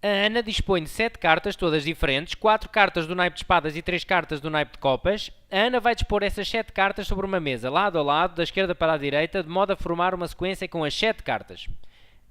A Ana dispõe de 7 cartas, todas diferentes, 4 cartas do naipe de espadas e 3 cartas do naipe de copas. A Ana vai dispor essas 7 cartas sobre uma mesa, lado a lado, da esquerda para a direita, de modo a formar uma sequência com as 7 cartas.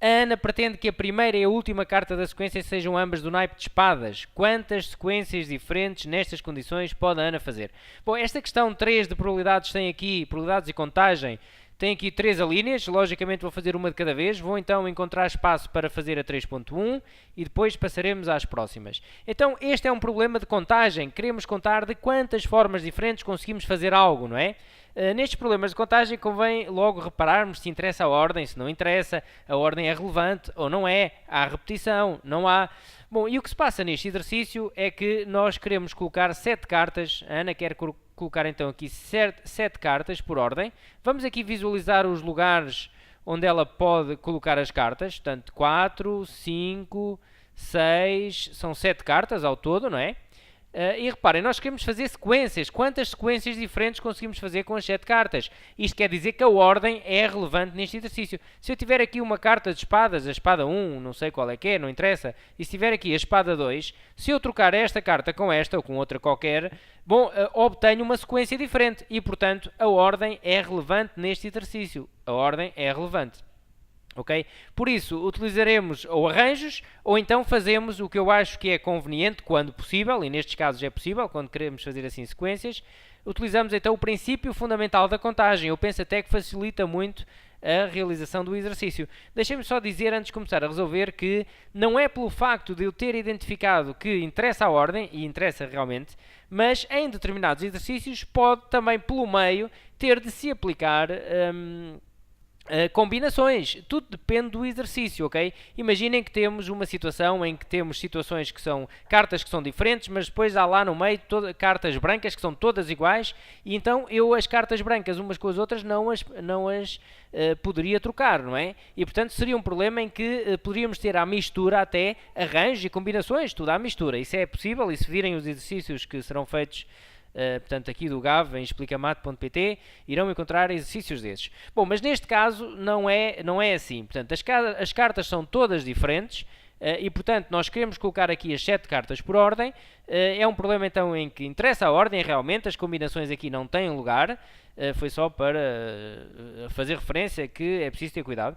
A Ana pretende que a primeira e a última carta da sequência sejam ambas do naipe de espadas. Quantas sequências diferentes nestas condições pode a Ana fazer? Bom, esta questão 3 de probabilidades tem aqui, probabilidades e contagem, tem aqui 3 alíneas, logicamente vou fazer uma de cada vez, vou então encontrar espaço para fazer a 3.1 e depois passaremos às próximas. Então este é um problema de contagem, queremos contar de quantas formas diferentes conseguimos fazer algo, não é? Nestes problemas de contagem convém logo repararmos se interessa a ordem, se não interessa, a ordem é relevante ou não é, há repetição, não há. Bom, e o que se passa neste exercício é que nós queremos colocar 7 cartas, a Ana quer colocar então aqui 7 cartas por ordem. Vamos aqui visualizar os lugares onde ela pode colocar as cartas, portanto 4, 5, 6, são 7 cartas ao todo, não é? E reparem, nós queremos fazer sequências. Quantas sequências diferentes conseguimos fazer com as 7 cartas? Isto quer dizer que a ordem é relevante neste exercício. Se eu tiver aqui uma carta de espadas, a espada 1, não sei qual é que é, não interessa, e se tiver aqui a espada 2, se eu trocar esta carta com esta ou com outra qualquer, bom, obtenho uma sequência diferente e, portanto, a ordem é relevante neste exercício. A ordem é relevante. Okay? Por isso, utilizaremos ou arranjos, ou então fazemos o que eu acho que é conveniente, quando possível, e nestes casos é possível, quando queremos fazer assim sequências, utilizamos então o princípio fundamental da contagem. Eu penso até que facilita muito a realização do exercício. Deixem-me só dizer, antes de começar a resolver, que não é pelo facto de eu ter identificado que interessa a ordem, e interessa realmente, mas em determinados exercícios pode também, pelo meio, ter de se aplicar combinações, tudo depende do exercício, ok? Imaginem que temos uma situação em que temos situações que são cartas que são diferentes, mas depois há lá no meio cartas brancas que são todas iguais, e então eu as cartas brancas umas com as outras não as poderia trocar, não é? E portanto seria um problema em que poderíamos ter à mistura até arranjos e combinações, tudo à mistura. Isso é possível, e se virem os exercícios que serão feitos portanto aqui do GAV em explicamate.pt, irão encontrar exercícios desses. Bom, mas neste caso não é assim. Portanto, as cartas são todas diferentes e, portanto, nós queremos colocar aqui as 7 cartas por ordem. É um problema, então, em que interessa a ordem, realmente, as combinações aqui não têm lugar. Foi só para fazer referência que é preciso ter cuidado.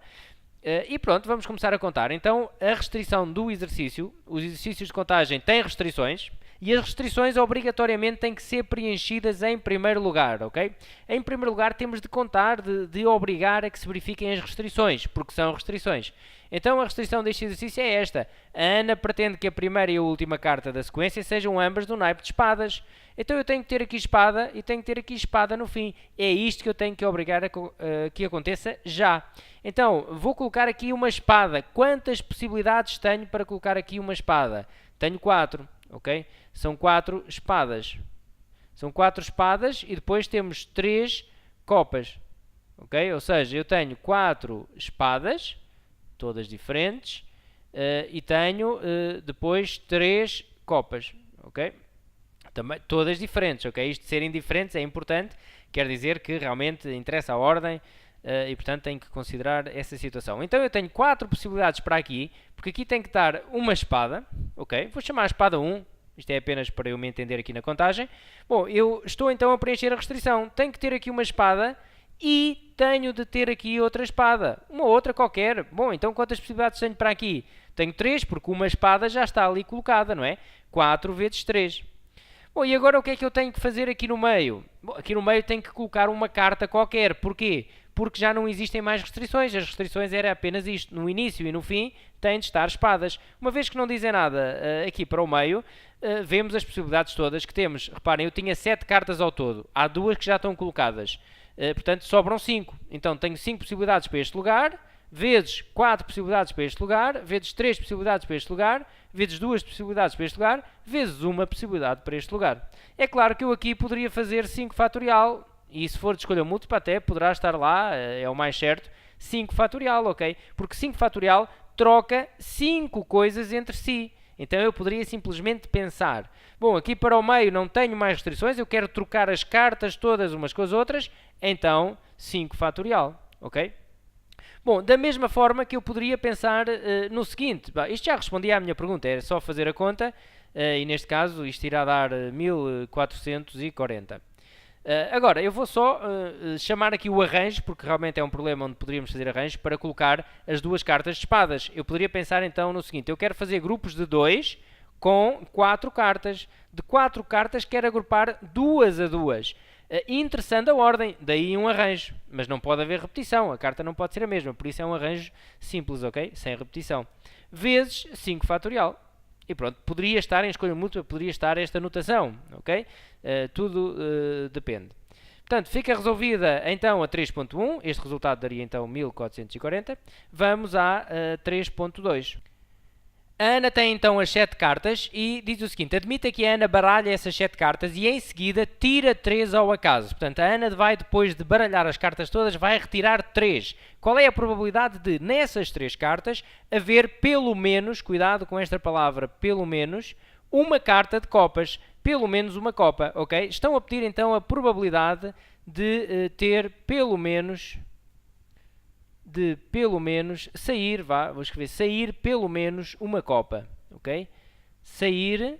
E pronto, vamos começar a contar. Então, a restrição do exercício, os exercícios de contagem têm restrições, e as restrições obrigatoriamente têm que ser preenchidas em primeiro lugar, ok? Em primeiro lugar temos de contar, de obrigar a que se verifiquem as restrições, porque são restrições. Então a restrição deste exercício é esta. A Ana pretende que a primeira e a última carta da sequência sejam ambas do naipe de espadas. Então eu tenho que ter aqui espada e tenho que ter aqui espada no fim. É isto que eu tenho que obrigar a que aconteça já. Então vou colocar aqui uma espada. Quantas possibilidades tenho para colocar aqui uma espada? Tenho 4. Ok? São 4 espadas. São 4 espadas e depois temos 3 copas. Ok? Ou seja, eu tenho 4 espadas, todas diferentes, e tenho depois 3 copas. Ok? Também, todas diferentes. Ok? Isto de serem diferentes é importante, quer dizer que realmente interessa a ordem. E portanto tenho que considerar essa situação. Então eu tenho 4 possibilidades para aqui, porque aqui tem que estar uma espada, ok? Vou chamar a espada 1, isto é apenas para eu me entender aqui na contagem. Bom, eu estou então a preencher a restrição, tenho que ter aqui uma espada e tenho de ter aqui outra espada, uma outra qualquer. Bom, então quantas possibilidades tenho para aqui? Tenho 3, porque uma espada já está ali colocada, não é? 4 vezes 3. Bom, e agora o que é que eu tenho que fazer aqui no meio? Bom, aqui no meio tenho que colocar uma carta qualquer, porquê? Porque já não existem mais restrições. As restrições era apenas isto. No início e no fim têm de estar espadas. Uma vez que não dizem nada aqui para o meio, vemos as possibilidades todas que temos. Reparem, eu tinha 7 cartas ao todo. Há 2 que já estão colocadas. Portanto, sobram 5. Então, tenho 5 possibilidades para este lugar, vezes 4 possibilidades para este lugar, vezes 3 possibilidades para este lugar, vezes 2 possibilidades para este lugar, vezes 1 possibilidade para este lugar. É claro que eu aqui poderia fazer 5 fatorial, e se for de escolha múltipla até poderá estar lá, é o mais certo, 5 fatorial, ok? Porque 5 fatorial troca 5 coisas entre si. Então eu poderia simplesmente pensar, bom, aqui para o meio não tenho mais restrições, eu quero trocar as cartas todas umas com as outras, então 5 fatorial, ok? Bom, da mesma forma que eu poderia pensar no seguinte, isto já respondia à minha pergunta, era só fazer a conta, e neste caso isto irá dar 1440. Agora, eu vou só chamar aqui o arranjo, porque realmente é um problema onde poderíamos fazer arranjo, para colocar as duas cartas de espadas. Eu poderia pensar então no seguinte, eu quero fazer grupos de 2 com 4 cartas. De 4 cartas quero agrupar 2 a 2. Interessando a ordem, daí um arranjo, mas não pode haver repetição, a carta não pode ser a mesma, por isso é um arranjo simples, ok? Sem repetição. Vezes 5 fatorial. E pronto, poderia estar em escolha múltipla, poderia estar esta notação, ok? Tudo depende. Portanto, fica resolvida então a 3.1, este resultado daria então 1440. Vamos à 3.2. A Ana tem então as 7 cartas e diz o seguinte, admita que a Ana baralha essas 7 cartas e em seguida tira 3 ao acaso. Portanto, a Ana vai, depois de baralhar as cartas todas, vai retirar 3. Qual é a probabilidade de, nessas 3 cartas, haver pelo menos, cuidado com esta palavra, pelo menos, uma carta de copas? Pelo menos uma copa, ok? Estão a pedir então a probabilidade de ter pelo menos sair, vou escrever sair pelo menos uma copa, ok? Sair,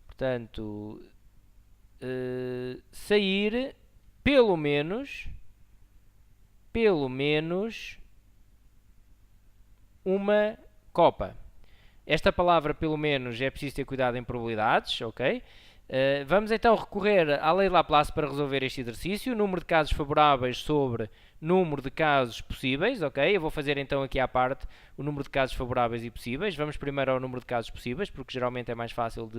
portanto, sair pelo menos uma copa. Esta palavra pelo menos é preciso ter cuidado em probabilidades, ok? Vamos então recorrer à lei de Laplace para resolver este exercício, número de casos favoráveis sobre número de casos possíveis, ok? Eu vou fazer então aqui à parte o número de casos favoráveis e possíveis. Vamos primeiro ao número de casos possíveis, porque geralmente é mais fácil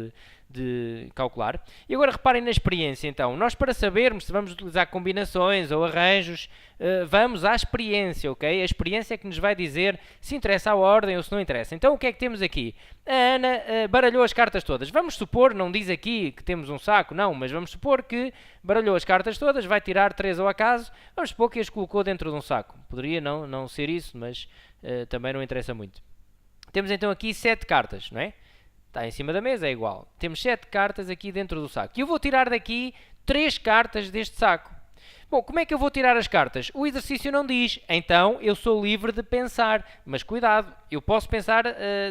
de calcular. E agora reparem na experiência então. Nós para sabermos se vamos utilizar combinações ou arranjos, vamos à experiência, ok? A experiência é que nos vai dizer se interessa a ordem ou se não interessa. Então o que é que temos aqui? A Ana baralhou as cartas todas. Vamos supor, não diz aqui que temos um saco, não, mas vamos supor que baralhou as cartas todas, vai tirar 3 ao acaso. Vamos supor que as colocou dentro de um saco. Poderia não ser isso, mas também não interessa muito. Temos então aqui 7 cartas, não é? Está em cima da mesa, é igual. Temos 7 cartas aqui dentro do saco. E eu vou tirar daqui 3 cartas deste saco. Bom, como é que eu vou tirar as cartas? O exercício não diz, então eu sou livre de pensar. Mas cuidado, eu posso pensar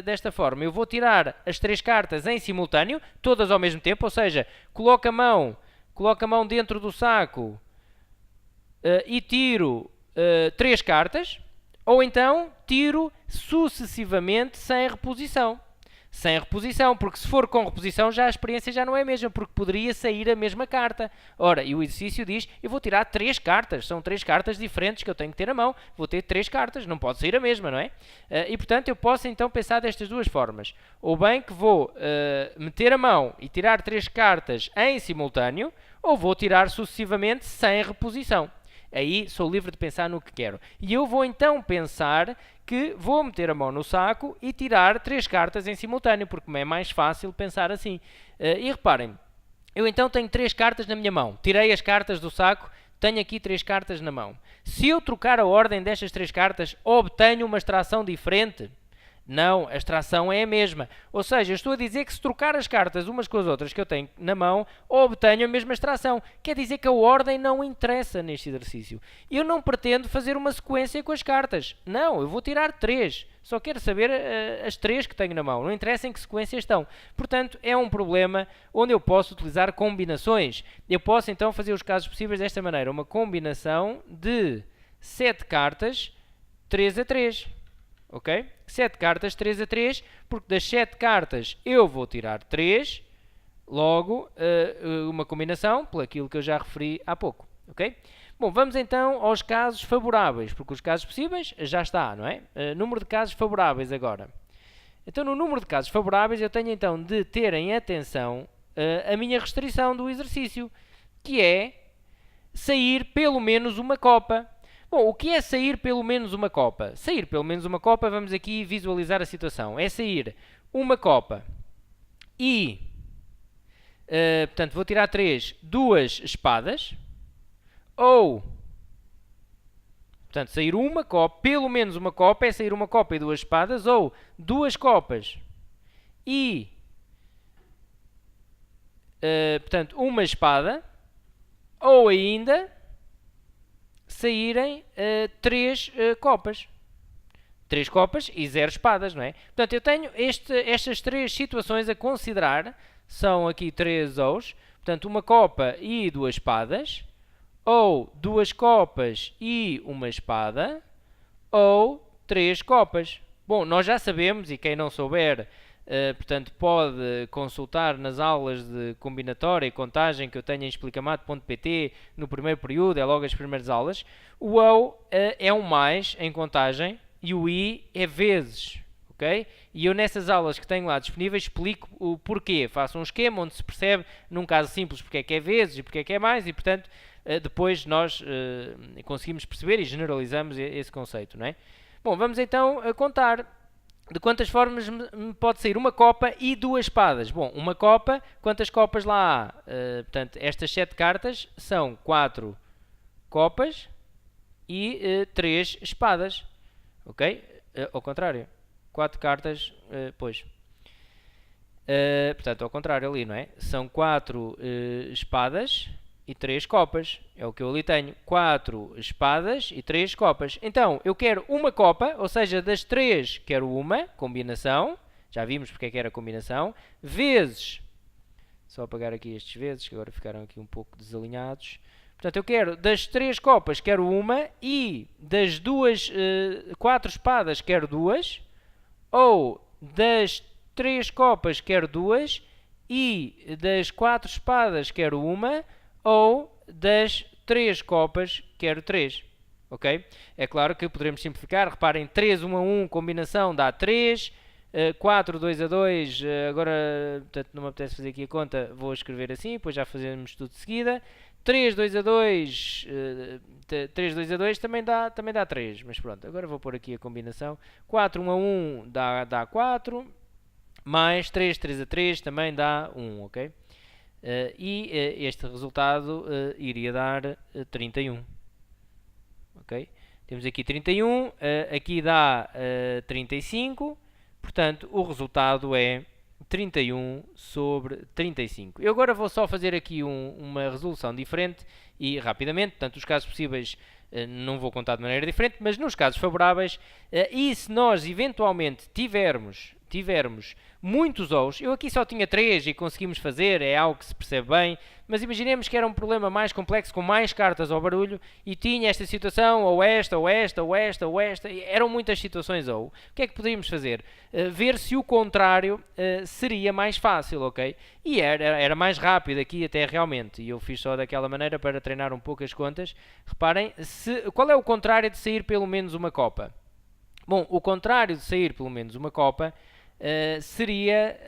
desta forma. Eu vou tirar as 3 cartas em simultâneo, todas ao mesmo tempo, ou seja, coloco a mão dentro do saco e tiro 3 cartas, ou então tiro sucessivamente sem reposição. Sem reposição, porque se for com reposição já a experiência já não é a mesma, porque poderia sair a mesma carta. Ora, e o exercício diz, eu vou tirar 3 cartas, são 3 cartas diferentes que eu tenho que ter na mão, vou ter 3 cartas, não pode sair a mesma, não é? E portanto eu posso então pensar destas duas formas. Ou bem que vou meter a mão e tirar 3 cartas em simultâneo, ou vou tirar sucessivamente sem reposição. Aí sou livre de pensar no que quero. E eu vou então pensar que vou meter a mão no saco e tirar 3 cartas em simultâneo, porque me é mais fácil pensar assim. E reparem, eu então tenho 3 cartas na minha mão. Tirei as cartas do saco, tenho aqui 3 cartas na mão. Se eu trocar a ordem destas 3 cartas, obtenho uma extração diferente? Não, a extração é a mesma. Ou seja, eu estou a dizer que se trocar as cartas umas com as outras que eu tenho na mão, obtenho a mesma extração. Quer dizer que a ordem não interessa neste exercício. Eu não pretendo fazer uma sequência com as cartas. Não, eu vou tirar 3. Só quero saber as 3 que tenho na mão. Não interessa em que sequência estão. Portanto, é um problema onde eu posso utilizar combinações. Eu posso então fazer os casos possíveis desta maneira. Uma combinação de 7 cartas 3 a 3. Ok? 7 cartas 3 a 3, porque das 7 cartas eu vou tirar 3, logo uma combinação, por aquilo que eu já referi há pouco. Ok? Bom, vamos então aos casos favoráveis, porque os casos possíveis já está, não é? Número de casos favoráveis agora. Então, no número de casos favoráveis, eu tenho então de ter em atenção a minha restrição do exercício, que é sair pelo menos uma copa. Bom, o que é sair pelo menos uma copa? Sair pelo menos uma copa, vamos aqui visualizar a situação. É sair uma copa e, portanto, vou tirar 3, 2 espadas, ou, portanto, sair uma copa, pelo menos uma copa, é sair uma copa e 2 espadas, ou 2 copas e, portanto, uma espada, ou ainda saírem 3 copas. 3 copas e 0 espadas, não é? Portanto, eu tenho estas 3 situações a considerar. São aqui 3 Os. Portanto, uma copa e 2 espadas. Ou 2 copas e uma espada. Ou 3 copas. Bom, nós já sabemos, e quem não souber, portanto, pode consultar nas aulas de combinatória e contagem que eu tenho em explicamato.pt no primeiro período, é logo as primeiras aulas. O ou é um mais em contagem e o i é vezes, ok? E eu nessas aulas que tenho lá disponíveis explico o porquê. Faço um esquema onde se percebe, num caso simples, porque é vezes e porque é que é mais e, portanto, depois nós conseguimos perceber e generalizamos esse conceito, não é? Bom, vamos então a contar de quantas formas me pode sair uma copa e 2 espadas. Bom, uma copa, quantas copas lá há? Portanto, estas 7 cartas são 4 copas e 3 espadas. Ok? Ao contrário. 4 cartas, pois. Portanto, ao contrário ali, não é? São 4 espadas e 3 copas. É o que eu ali tenho. 4 espadas e 3 copas. Então, eu quero uma copa, ou seja, das 3 quero uma, combinação. Já vimos porque é que era combinação. Vezes, só apagar aqui estes vezes, que agora ficaram aqui um pouco desalinhados. Portanto, eu quero das 3 copas, quero uma, e das 4 espadas, quero 2. Ou das 3 copas, quero 2. E das 4 espadas, quero uma. Ou das 3 copas, quero 3. Ok? É claro que poderemos simplificar. Reparem, 3, 1 a 1, combinação dá 3. 4, 2 a 2, agora, portanto, não me apetece fazer aqui a conta, vou escrever assim, depois já fazemos tudo de seguida. 3, 2 a 2, 3, 2 a 2 também dá 3, mas pronto, agora vou pôr aqui a combinação. 4, 1 a 1 dá 4, mais 3, 3 a 3 também dá 1, ok? E este resultado iria dar 31, ok? Temos aqui 31, aqui dá 35, portanto o resultado é 31 sobre 35. Eu agora vou só fazer aqui uma resolução diferente e rapidamente, portanto os casos possíveis não vou contar de maneira diferente, mas nos casos favoráveis, e se nós eventualmente tivermos muitos Os, eu aqui só tinha 3 e conseguimos fazer, é algo que se percebe bem, mas imaginemos que era um problema mais complexo, com mais cartas ao barulho, e tinha esta situação, ou esta, ou esta, ou esta, ou esta, eram muitas situações ou. O que é que poderíamos fazer? Ver se o contrário seria mais fácil, ok? E era mais rápido aqui até realmente, e eu fiz só daquela maneira para treinar um pouco as contas. Reparem, qual é o contrário de sair pelo menos uma copa? Bom, o contrário de sair pelo menos uma copa seria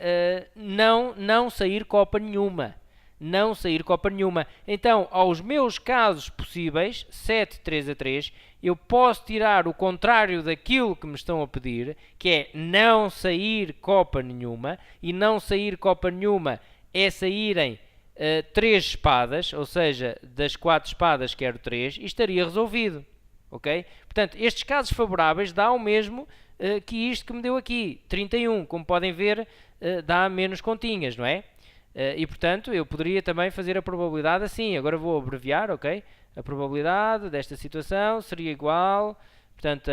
não sair copa nenhuma. Não sair copa nenhuma. Então, aos meus casos possíveis, 7, 3 a 3, eu posso tirar o contrário daquilo que me estão a pedir, que é não sair copa nenhuma, e não sair copa nenhuma é saírem 3 espadas, ou seja, das 4 espadas quero 3, e estaria resolvido. Ok? Portanto, estes casos favoráveis dá o mesmo que isto que me deu aqui, 31. Como podem ver, dá menos continhas, não é? E, portanto, eu poderia também fazer a probabilidade assim. Agora vou abreviar, ok? A probabilidade desta situação seria igual, portanto,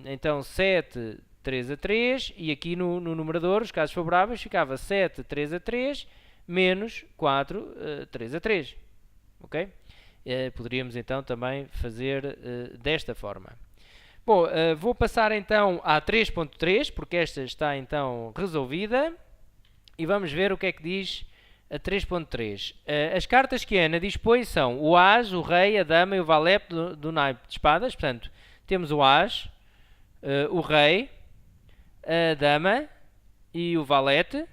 então 7, 3 a 3, e aqui no numerador, os casos favoráveis, ficava 7, 3 a 3, menos 4, 3 a 3, ok? Poderíamos então também fazer desta forma. Bom, vou passar então à 3.3, porque esta está então resolvida, e vamos ver o que é que diz a 3.3. As cartas que a Ana dispõe são o As, o Rei, a Dama e o Valete do naipe de espadas. Portanto, temos o As, o Rei, a Dama e o Valete.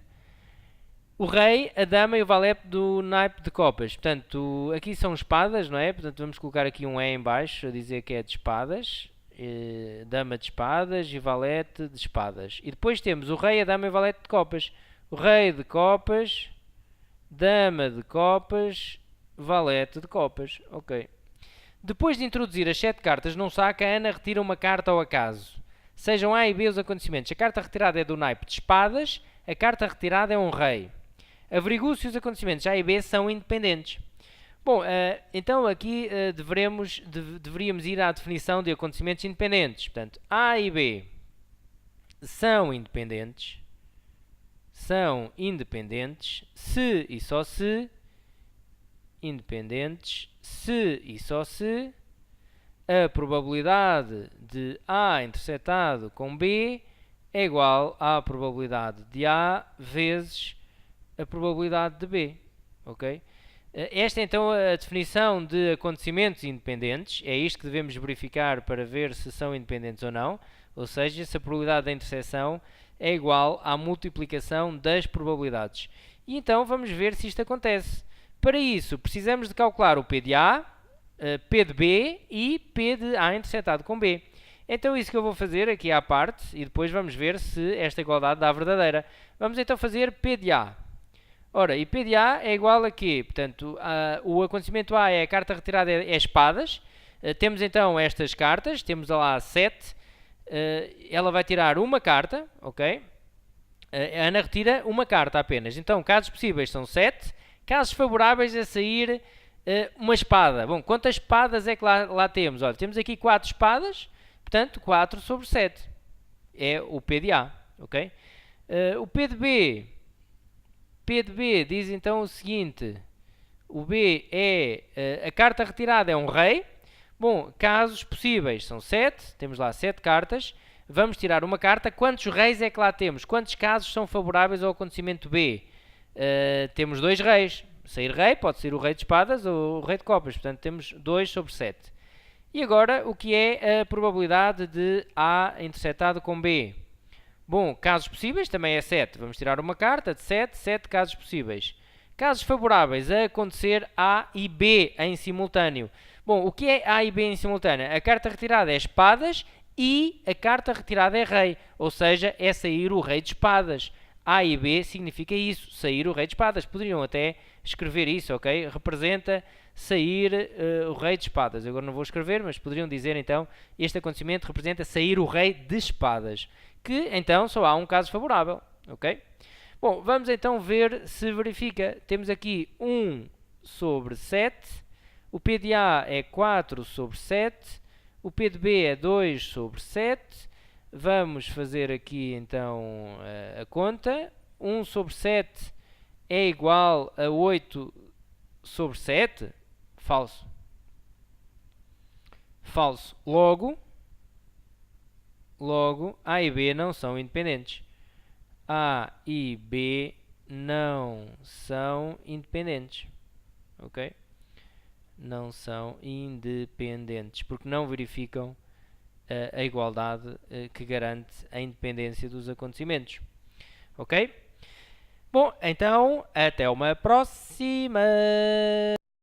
O Rei, a Dama e o Valete do naipe de copas. Portanto, aqui são espadas, não é? Portanto, vamos colocar aqui um E em baixo a dizer que é de espadas. Dama de espadas e Valete de espadas. E depois temos o Rei, a Dama e o Valete de copas. O Rei de copas, Dama de copas, Valete de copas. Ok. Depois de introduzir as 7 cartas num saco, a Ana retira uma carta ao acaso. Sejam A e B os acontecimentos. A carta retirada é do naipe de espadas, a carta retirada é um rei. Averigua se os acontecimentos A e B são independentes. Bom, então aqui deveríamos ir à definição de acontecimentos independentes. Portanto, A e B são independentes, se e só se, independentes, se e só se, a probabilidade de A intersetado com B é igual à probabilidade de A vezes a probabilidade de B, ok? Esta é então a definição de acontecimentos independentes, é isto que devemos verificar para ver se são independentes ou não, ou seja, se a probabilidade da interseção é igual à multiplicação das probabilidades. E então vamos ver se isto acontece. Para isso, precisamos de calcular o P de A, P de B e P de A intersetado com B. Então isso que eu vou fazer aqui à parte e depois vamos ver se esta igualdade dá verdadeira. Vamos então fazer P de A. Ora, e P de A é igual a quê? Portanto, o acontecimento A é a carta retirada é espadas. Temos então estas cartas, temos lá 7. Ela vai tirar uma carta, ok? A Ana retira uma carta apenas. Então, casos possíveis são 7. Casos favoráveis a sair uma espada. Bom, quantas espadas é que lá temos? Olha, temos aqui 4 espadas, portanto, 4 sobre 7. É o P de A, ok? O P de B... P de B diz então o seguinte, o B é, a carta retirada é um rei. Bom, casos possíveis são 7, temos lá 7 cartas, vamos tirar uma carta, quantos reis é que lá temos? Quantos casos são favoráveis ao acontecimento B? Temos 2 reis, sair rei, pode ser o rei de espadas ou o rei de copas, portanto temos 2 sobre 7. E agora, o que é a probabilidade de A intersetado com B? Bom, casos possíveis também é 7. Vamos tirar uma carta de 7, 7 casos possíveis. Casos favoráveis a acontecer A e B em simultâneo. Bom, o que é A e B em simultâneo? A carta retirada é espadas e a carta retirada é rei. Ou seja, é sair o rei de espadas. A e B significa isso, sair o rei de espadas. Poderiam até escrever isso, ok? Representa sair o rei de espadas. Agora não vou escrever, mas poderiam dizer então, este acontecimento representa sair o rei de espadas. Que então só há um caso favorável, ok? Bom, vamos então ver se verifica. Temos aqui 1 sobre 7, o P de A é 4 sobre 7, o P de B é 2 sobre 7. Vamos fazer aqui então a conta. 1 sobre 7 é igual a 8 sobre 7? Falso. Falso. Logo, A e B não são independentes. A e B não são independentes. Ok? Não são independentes, porque não verificam a igualdade que garante a independência dos acontecimentos. Ok? Bom, então, até uma próxima!